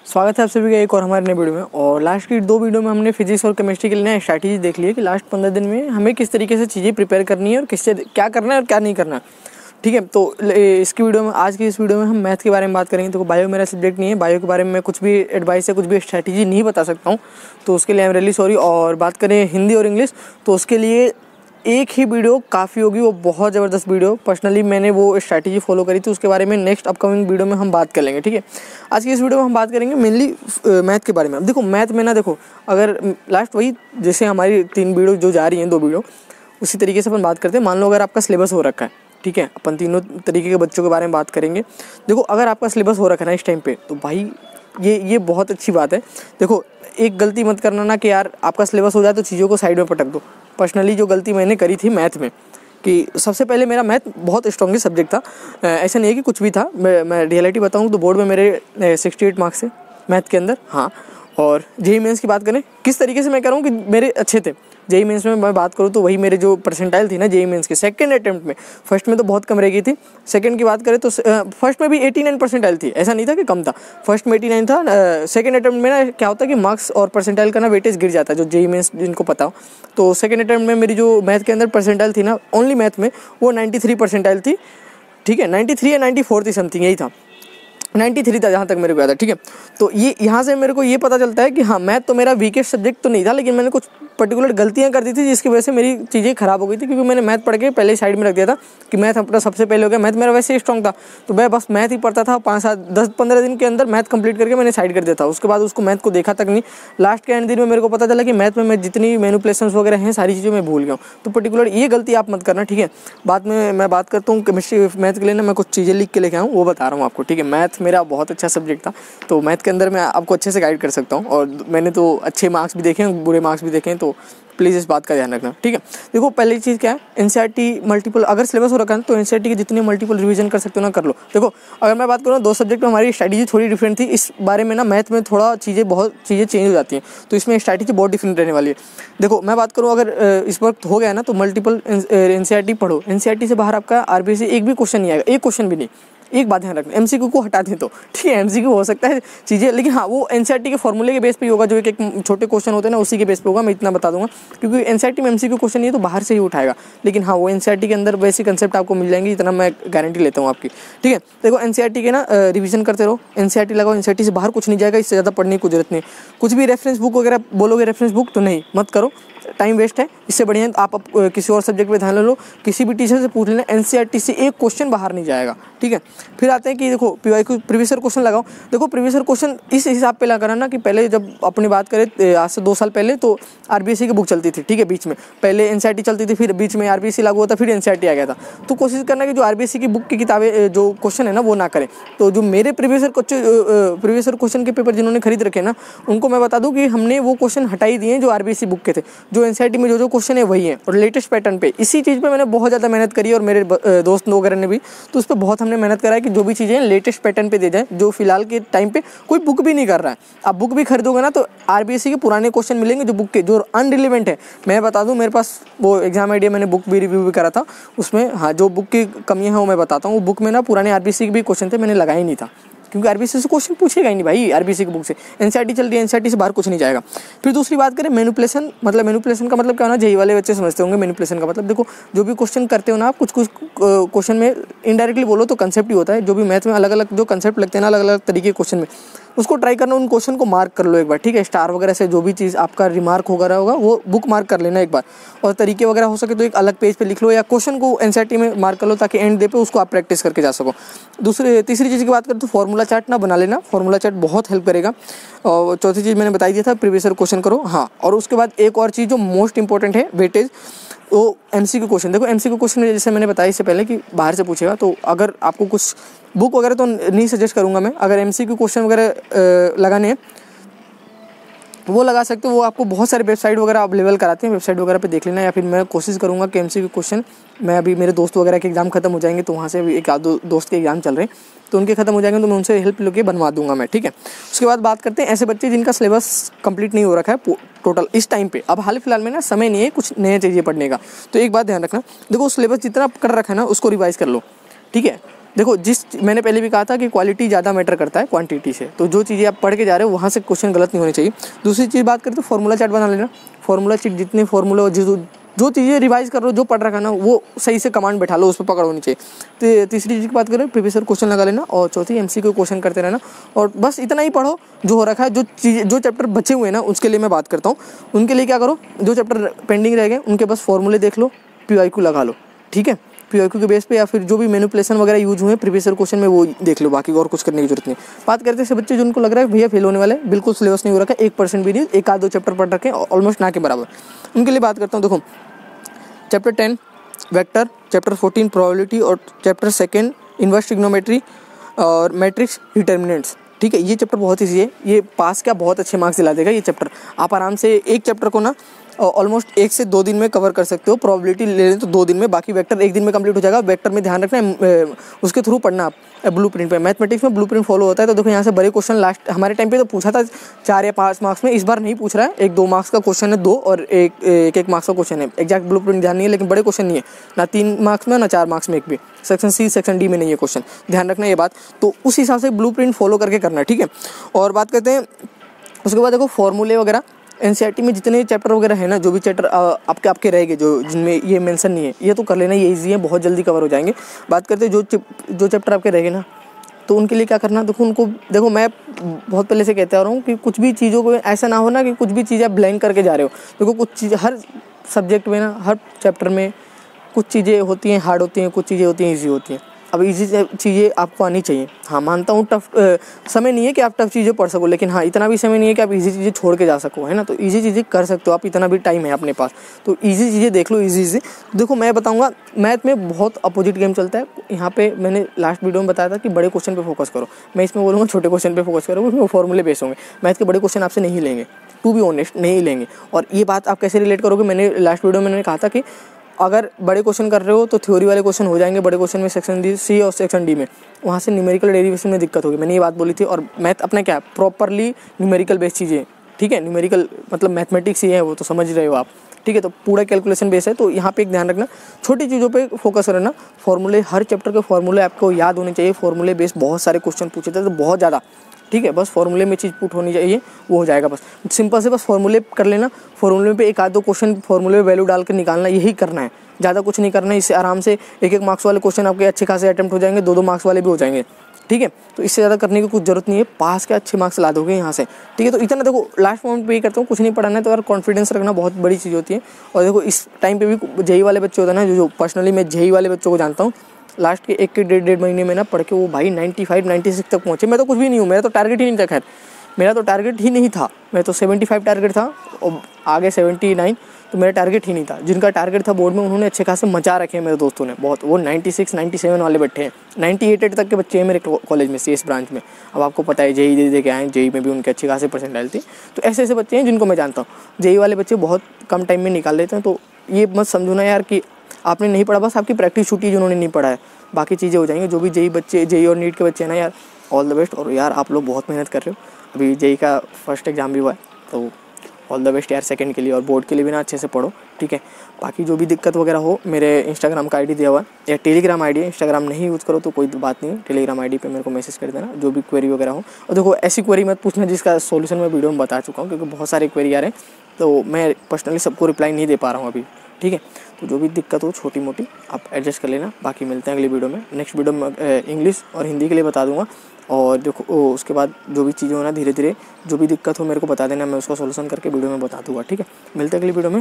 स्वागत है आप सभी का एक और हमारे नए वीडियो में। और लास्ट की 2 वीडियो में हमने फिजिक्स और केमिस्ट्री के लिए नया स्ट्रैटेजी देख ली है कि लास्ट 15 दिन में हमें किस तरीके से चीज़ें प्रिपेयर करनी है और किससे क्या करना है और क्या नहीं करना है। ठीक है, तो इसकी वीडियो में आज की इस वीडियो में हम मैथ के बारे में बात करेंगे। तो बायो मेरा सब्जेक्ट नहीं है, बायो के बारे में मैं कुछ भी एडवाइस या कुछ भी स्ट्रैटेजी नहीं बता सकता हूँ, तो उसके लिए आई एम रियली सॉरी। और बात करें हिंदी और इंग्लिश, तो उसके लिए एक ही वीडियो काफ़ी होगी, वो बहुत ज़बरदस्त वीडियो। पर्सनली मैंने वो स्ट्रैटेजी फॉलो करी थी, उसके बारे में नेक्स्ट अपकमिंग वीडियो में हम बात कर लेंगे। ठीक है, आज की इस वीडियो में हम बात करेंगे मेनली मैथ के बारे में। अब देखो मैथ में ना, देखो अगर लास्ट वही जैसे हमारी 3 वीडियो जो जा रही हैं, 2 वीडियो उसी तरीके से अपन बात करते हैं। मान लो अगर आपका सिलेबस हो रखा है, ठीक है, अपन तीनों तरीके के बच्चों के बारे में बात करेंगे। देखो अगर आपका सिलेबस हो रखा है ना इस टाइम पे, तो भाई ये बहुत अच्छी बात है। देखो एक गलती मत करना ना कि यार आपका सिलेबस हो जाए तो चीज़ों को साइड में पटक दो। पर्सनली जो गलती मैंने करी थी मैथ में, कि सबसे पहले मेरा मैथ बहुत स्ट्रॉन्गेस्ट सब्जेक्ट था। ऐसा नहीं है कि कुछ भी था, मैं रियलिटी बताऊँ तो बोर्ड में मेरे 68 मार्क्स थे मैथ के अंदर। हाँ, और जेईई मेंस की बात करें, किस तरीके से मैं कह रहा हूँ कि मेरे अच्छे थे। जेईई मेंस में मैं बात करूँ तो वही मेरे जो परसेंटाइल थी ना जेईई मेंस के सेकंड अटेम्प्ट में, फर्स्ट में तो बहुत कम रह गई थी। सेकंड की बात करें तो फर्स्ट में भी 89 परसेंटाइल थी, ऐसा नहीं था कि कम था। फर्स्ट में 89 था। सेकंड अटेम्प्ट में ना क्या होता है कि मार्क्स और परसेंटाइल का ना वेटेज गिर जाता है, जो जेईई मेंस जिनको पता हो। तो सेकंड अटेम्प्ट में मेरी जो मैथ के अंदर परसेंटाइल थी ना, ओनली मैथ में, वो 93 परसेंटाइल थी। ठीक है, 93 या 94 थी समथिंग, यही था, 93 था जहाँ तक मेरे को याद है। ठीक है, तो ये यहाँ से मेरे को ये पता चलता है कि हाँ मैथ तो मेरा वीकेस्ट सब्जेक्ट तो नहीं था, लेकिन मैंने कुछ पर्टिकुलर गलतियाँ कर दी थी जिसकी वजह से मेरी चीज़ें खराब हो गई थी, क्योंकि मैंने मैथ पढ़ के पहले ही साइड में रख दिया था कि मैथ अपना सबसे पहले हो गया। मैथ मेरा वैसे ही स्ट्रॉन्ग था, तो मैं बस मैथ ही पढ़ता था। 5, 7, 10, 15 दिन के अंदर मैथ कंप्लीट करके मैंने साइड कर दिया था। उसके बाद उसको मैथ को देखा तक नहीं। लास्ट के एंड दिन में मेरे को पता चला कि मैथ में मैं जितनी मैनिपुलेशंस वगैरह हैं सारी चीज़ें मैं भूल गया हूँ। तो पर्टिकुलर ये गलती आप मत करना। ठीक है, बाद में मैं बात करता हूँ केमिस्ट्री मैथ के लिए ना, मैं कुछ चीज़ें लिख के लेके आऊँ, वो बता रहा हूँ आपको। ठीक है, मैथ मेरा बहुत अच्छा सब्जेक्ट था, तो मैथ के अंदर मैं आपको अच्छे से गाइड कर सकता हूँ। और मैंने तो अच्छे मार्क्स भी देखे हैं, बुरे मार्क्स भी देखे हैं, तो प्लीज़ इस बात का ध्यान रखना। ठीक है, देखो पहली चीज़ क्या है, एनसीईआरटी मल्टीपल, अगर सिलेबस हो रखा है तो एनसीईआरटी के जितने मल्टीपल रिवीजन कर सकते हो ना कर लो। देखो अगर मैं बात करूँ 2 सब्जेक्ट में हमारी स्ट्रैटेजी थोड़ी डिफरेंट थी, इस बारे में ना मैथ में थोड़ा बहुत चीज़ें चेंज हो जाती हैं, तो इसमें स्ट्रैटेजी बहुत डिफरेंट रहने वाली है। देखो मैं बात करूँ, अगर इस वक्त हो गया ना तो मल्टीपल एनसीईआरटी पढ़ो। एनसीईआरटी से बाहर आपका आरबीआई एक भी क्वेश्चन नहीं आएगा, एक क्वेश्चन भी नहीं। एक बात ध्यान रखना, एमसीक्यू को हटा दें तो ठीक है, एमसीक्यू हो सकता है चीज़ें, लेकिन हाँ वो एनसीईआरटी के फॉर्मूले के बेस पे ही होगा, जो एक छोटे क्वेश्चन होते हैं ना उसी के बेस पे होगा, मैं इतना बता दूंगा। क्योंकि एनसीईआरटी में एमसीक्यू क्वेश्चन नहीं है तो बाहर से ही उठाएगा, लेकिन हाँ वो एनसीईआरटी के अंदर वैसी कंसेप्ट आपको मिल जाएंगे, इतना मैं गारंटी लेता हूँ आपकी। ठीक है, देखो एनसीईआरटी के ना रिवीजन करते रहो, एनसीईआरटी लगाओ, एनसीईआरटी से बाहर कुछ नहीं जाएगा, इससे ज़्यादा पढ़ने की कोई जरूरत नहीं। कुछ भी रेफरेंस बुक वगैरह बोलोगे, रेफरेंस बुक तो नहीं, मत करो, टाइम वेस्ट है। इससे बढ़िया आप किसी और सब्जेक्ट पे ध्यान ले लो, किसी भी टीचर से पूछ लेना, एनसीईआरटी से एक क्वेश्चन बाहर नहीं जाएगा। ठीक है, फिर आते हैं कि देखो पीवाईक्यू प्रीवियस ईयर क्वेश्चन लगाओ। देखो प्रीवियस ईयर क्वेश्चन इस हिसाब पे लगाना ना कि पहले जब अपनी बात करें आज से 2 साल पहले, तो आरबीएससी की बुक चलती थी। ठीक है, बीच में पहले एनसीईआरटी चलती थी, फिर बीच में आरबीएससी लागू होता, फिर एनसीईआरटी आ गया था। तो कोशिश करना कि जो आरबीएससी की बुक की किताबें जो क्वेश्चन है ना वो ना करें। तो जो मेरे प्रीवियस ईयर क्वेश्चन के पेपर जिन्होंने खरीद रखे ना, उनको मैं बता दूं कि हमने वो क्वेश्चन हटाई दिए जो आरबीएससी बुक के थे। जो एनसीईआरटी में जो क्वेश्चन है वही है, और लेटेस्ट पैटर्न पे, इसी चीज़ पे मैंने बहुत ज़्यादा मेहनत करी, और मेरे दोस्त वगैरह ने भी, तो उस पर बहुत हमने मेहनत करा है कि जो भी चीज़ें लेटेस्ट पैटर्न पे दे जाए, जो फिलहाल के टाइम पे कोई बुक भी नहीं कर रहा है। आप बुक भी खरीदोगे ना तो आरबीएससी के पुराने क्वेश्चन मिलेंगे, जो बुक के जो अनरिलेवेंट है। मैं बता दूं, मेरे पास वो एग्जाम आइडिया मैंने बुक भी रिव्यू भी करा था, उसमें हाँ जो बुक की कमियां हैं वो मैं बताता हूँ। वो बुक में ना पुराने आरबीएससी के भी क्वेश्चन थे, मैंने लगाया ही नहीं था, क्योंकि आरबीएससी से क्वेश्चन पूछेगा ही नहीं भाई, आरबीएससी की बुक से। एनसीईआरटी चल रही है, एनसीईआरटी से बाहर कुछ नहीं जाएगा। फिर दूसरी बात करें मैनिपुलेशन, मतलब मैनिपुलेशन का मतलब क्या होना, जेईई वाले बच्चे समझते होंगे मैनिपुलेशन का मतलब। देखो जो भी क्वेश्चन करते हो ना आप, कुछ क्वेश्चन में इनडायरेक्टली बोलो तो कंसेप्ट ही होता है। जो भी मैथ में अलग अलग जो कंसेप्ट लगते हैं ना, अलग अलग तरीके के क्वेश्चन में, उसको ट्राई करना, उन क्वेश्चन को मार्क कर लो एक बार। ठीक है, स्टार वगैरह से जो भी चीज़ आपका रिमार्क वगैरह होगा वो बुक मार्क कर लेना एक बार, और तरीके वगैरह हो सके तो एक अलग पेज पे लिख लो, या क्वेश्चन को एनसीईआरटी में मार्क कर लो, ताकि एंड डे पे उसको आप प्रैक्टिस करके जा सको। तीसरी चीज़ की बात करें तो फॉर्मूला चार्ट ना बना लेना, फॉर्मूला चार्ट बहुत हेल्प करेगा। और चौथी चीज़ मैंने बताई दिया था, प्रीवियस ईयर क्वेश्चन करो। हाँ, और उसके बाद एक और चीज़ जो मोस्ट इंपॉर्टेंट है, वेटेज, वो एमसीक्यू क्वेश्चन। देखो एमसीक्यू क्वेश्चन में जैसे मैंने बताया इससे पहले कि बाहर से पूछेगा, तो अगर आपको कुछ बुक वगैरह तो नहीं सजेस्ट करूँगा मैं, अगर एमसीक्यू क्वेश्चन वगैरह लगाने हैं वो लगा सकते हो। वो आपको बहुत सारे वेबसाइट वगैरह अवेलेबल कराते हैं, वेबसाइट वगैरह पे देख लेना, या फिर मैं कोशिश करूँगा कि एमसीक्यू क्वेश्चन, मैं अभी मेरे दोस्त वगैरह के एग्जाम खत्म हो जाएंगे, तो वहाँ से भी एक दोस्त के एग्जाम चल रहे हैं, तो उनके खत्म हो जाएंगे तो मैं उनसे हेल्प लेके बनवा दूंगा मैं। ठीक है, उसके बाद बात करते हैं ऐसे बच्चे जिनका सिलेबस कंप्लीट नहीं हो रखा है टोटल इस टाइम पे। अब हाल फिलहाल में ना समय नहीं है कुछ नया चीज़ें पढ़ने का, तो एक बात ध्यान रखना, देखो सिलेबस जितना कर रखा है ना उसको रिवाइज कर लो। ठीक है, देखो मैंने पहले भी कहा था कि क्वालिटी ज़्यादा मैटर करता है क्वांटिटी से, तो जो चीज़ें आप पढ़ के जा रहे हो वहाँ से क्वेश्चन गलत नहीं होने चाहिए। दूसरी चीज़ बात करते हो फार्मूला चार्ट बना लेना। फार्मूला चार्ट जितने फार्मूले जो चीज़ें रिवाइज कर रहे हो, जो पढ़ रखा ना, वो सही से कमांड बैठा लो, उस पर पकड़ होनी चाहिए। तो तीसरी चीज़ की बात करें, प्रीवियस ईयर क्वेश्चन लगा लेना, और चौथी MCQ क्वेश्चन करते रहना। और बस इतना ही पढ़ो जो हो रखा है। जो चैप्टर बचे हुए हैं ना, उसके लिए मैं बात करता हूँ। उनके लिए क्या करो, जो चैप्टर पेंडिंग रह गए उनके बस फॉर्मूले देख लो, PYQ लगा लो, ठीक है। PYQ के बेस पे या फिर जो भी मैनिपुलेशन वगैरह यूज हुए हैं प्रीवियस ईयर क्वेश्चन में, वो देख लो, बाकी और कुछ करने की जरूरत नहीं। बात करते हैं बच्चे जिनको लग रहा है भैया फेल होने वाले, बिल्कुल सिलेबस नहीं हो रखा है, 1% भी नहीं, एक आध दो चैप्टर पढ़ रखे हैं ऑलमोस्ट ना के बराबर, उनके लिए बात करता हूँ। देखो चैप्टर 10 वेक्टर, चैप्टर 14 प्रोबेबिलिटी, और चैप्टर 2 इनवर्स ट्रिग्नोमेट्री और मैट्रिक्स डिटर्मिनेंट्स, ठीक है। ये चैप्टर बहुत ईजी है, ये पास का बहुत अच्छे मार्क्स दिला देगा। ये चैप्टर आप आराम से एक चैप्टर को ना ऑलमोस्ट 1 से 2 दिन में कवर कर सकते हो। प्रोबेबिलिटी ले लें तो 2 दिन में, बाकी वेक्टर 1 दिन में कंप्लीट हो जाएगा। वेक्टर में ध्यान रखना है उसके थ्रू पढ़ना आप ब्लूप्रिंट पे। मैथमेटिक्स में ब्लूप्रिंट फॉलो होता है। तो देखो यहाँ से बड़े क्वेश्चन लास्ट हमारे टाइम पे तो पूछा था 4 या 5 मार्क्स में, इस बार नहीं पूछ रहा है। 1-2 मार्क्स का क्वेश्चन है, 2 और एक मार्क्स का क्वेश्चन है। एग्जैक्ट ब्लूप्रिंट ध्यान नहीं है, लेकिन बड़े क्वेश्चन नहीं है, ना 3 मार्क्स में ना 4 मार्क्स में एक भी। सेक्शन C सेक्शन D में नहीं है क्वेश्चन, ध्यान रखना ये बात। तो उस हिसाब से ब्लूप्रिंट फॉलो करके करना है, ठीक है। और बात करते हैं उसके बाद, देखो फॉर्मूले वगैरह NCERT में जितने चैप्टर वगैरह है ना, जो भी चैप्टर आपके रहेंगे जो जिनमें ये मेंशन नहीं है, ये तो कर लेना, ये इजी है, बहुत जल्दी कवर हो जाएंगे। बात करते हैं जो चैप्टर आपके रहेंगे ना, तो उनके लिए क्या करना, देखो मैं बहुत पहले से कहते आ रहा हूँ कि कुछ भी चीज़ों को ऐसा ना हो ना कि कुछ भी चीज़ें आप ब्लैंक करके जा रहे हो। देखो कुछ चीज़ हर सब्जेक्ट में ना, हर चैप्टर में कुछ चीज़ें होती हैं हार्ड होती हैं, कुछ चीज़ें होती हैं ईजी होती हैं। अब इजी चीज़ें आपको आनी चाहिए। हाँ मानता हूँ टफ समय नहीं है कि आप टफ चीज़ें पढ़ सको, लेकिन हाँ इतना भी समय नहीं है कि आप इजी चीज़ें छोड़ के जा सको, है ना। तो इजी चीज़ें कर सकते हो आप, इतना भी टाइम है अपने पास, तो इजी चीज़ें देख लो इजी से। देखो मैं बताऊँगा, मैथ में बहुत अपोजिट गेम चलता है। यहाँ पे मैंने लास्ट वीडियो में बताया था कि बड़े क्वेश्चन पे फोकस करो, मैं इसमें बोलूँगा छोटे क्वेश्चन पे फोकस करो, उसमें फॉर्मूले बेस होंगे। मैथ के बड़े क्वेश्चन आपसे नहीं लेंगे, टू बी ऑनेस्ट नहीं लेंगे। और ये बात आप कैसे रिलेट करोगे, मैंने लास्ट वीडियो में मैंने कहा था कि अगर बड़े क्वेश्चन कर रहे हो तो थ्योरी वाले क्वेश्चन हो जाएंगे बड़े क्वेश्चन में, सेक्शन C और सेक्शन D में, वहाँ से न्यूमेरिकल डेरिवेशन में दिक्कत होगी, मैंने ये बात बोली थी। और मैथ अपना क्या प्रॉपरली न्यूमेरिकल बेस्ड चीज़ें, ठीक है। न्यूमेरिकल मतलब मैथमेटिक्स ही है, वो तो समझ रहे हो आप, ठीक है। तो पूरा कैलकुलेशन बेस है, तो यहाँ पे एक ध्यान रखना, छोटी चीज़ों पे फोकस करना। फॉर्मूले, हर चैप्टर के फॉर्मूले आपको याद होने चाहिए। फॉर्मूले बेस बहुत सारे क्वेश्चन पूछे थे, तो बहुत ज़्यादा, ठीक है। बस फॉर्मूले में चीज़ पुट होनी चाहिए, वो हो जाएगा। बस सिंपल से बस फॉर्मूले कर लेना, फॉर्मूले पे 1-2 क्वेश्चन फॉर्मूले में वैल्यू डाल कर निकालना, यही करना है, ज़्यादा कुछ नहीं करना है। इससे आराम से 1-1 मार्क्स वाले क्वेश्चन आपके अच्छे खासे अटेम्प्ट हो जाएंगे, 2-2 मार्क्स वाले भी हो जाएंगे, ठीक है। तो इससे ज़्यादा करने की कुछ जरूरत नहीं है, पास के अच्छे मार्क्स ला दोगे यहाँ से, ठीक है। तो इतना देखो लास्ट मोमेंट पे ये करता हूँ, कुछ नहीं पढ़ाना है तो यार कॉन्फिडेंस रखना बहुत बड़ी चीज़ होती है। और देखो इस टाइम पे भी जेई वाले बच्चे होते हैं ना, जो पर्सनली मैं जेई वाले बच्चों को जानता हूँ, लास्ट के 1-1.5 महीने में ना पढ़ के वो भाई 95-96 तक पहुँचे। मैं तो कुछ भी नहीं हूँ, मेरा तो टारगेट ही नहीं था, खैर मेरा तो टारगेट ही नहीं था, मैं तो 75 टारगेट था और आगे 79, तो मेरा टारगेट ही नहीं था। जिनका टारगेट था बोर्ड में उन्होंने अच्छे खासे मचा रखे हैं मेरे दोस्तों ने बहुत, वो 96-97 वाले बैठे हैं, 98 तक के बच्चे हैं मेरे कॉलेज में CS ब्रांच में। अब आपको पता है जेई दे के आए, जेई में भी उनके अच्छे खासे परसेंटाइल थे। तो ऐसे ऐसे बच्चे हैं जिनको मैं जानता हूँ, जेई वाले बच्चे बहुत कम टाइम में निकाल लेते हैं। तो ये मत समझो ना यार कि आपने नहीं पढ़ा, बस आपकी प्रैक्टिस छूटी है जिन्होंने नहीं पढ़ा है, बाकी चीज़ें हो जाएंगी। जो भी जेई बच्चे, जेई और नीट के बच्चे हैं ना यार, ऑल द बेस्ट। और यार आप लोग बहुत मेहनत कर रहे हो, अभी जेई का फर्स्ट एग्जाम भी हुआ है, तो ऑल द बेस्ट यार सेकंड के लिए, और बोर्ड के लिए भी ना अच्छे से पढ़ो, ठीक है। बाकी जो भी दिक्कत वगैरह हो, मेरे इंस्टाग्राम का आईडी दिया हुआ है, या टेलीग्राम आईडी है, इंस्टाग्राम नहीं यूज़ करो तो कोई बात नहीं है, टेलीग्राम आईडी पे मेरे को मैसेज कर देना जो भी क्वेरी वगैरह हो। और देखो ऐसी क्वेरी मत पूछना जिसका सोल्यूशन मैं वीडियो में बता चुका हूँ, क्योंकि बहुत सारे क्वेरी आ रहे हैं, तो मैं पर्सनली सबको रिप्लाई नहीं दे पा रहा हूँ अभी, ठीक है। तो जो भी दिक्कत हो छोटी मोटी आप एडजस्ट कर लेना। बाकी मिलते हैं अगली वीडियो में। नेक्स्ट वीडियो में इंग्लिश और हिंदी के लिए बता दूंगा, और देखो उसके बाद जो भी चीज़ें हो ना, धीरे धीरे जो भी दिक्कत हो मेरे को बता देना, मैं उसका सोल्यूशन करके वीडियो में बता दूंगा, ठीक है। मिलते हैं अगली वीडियो में।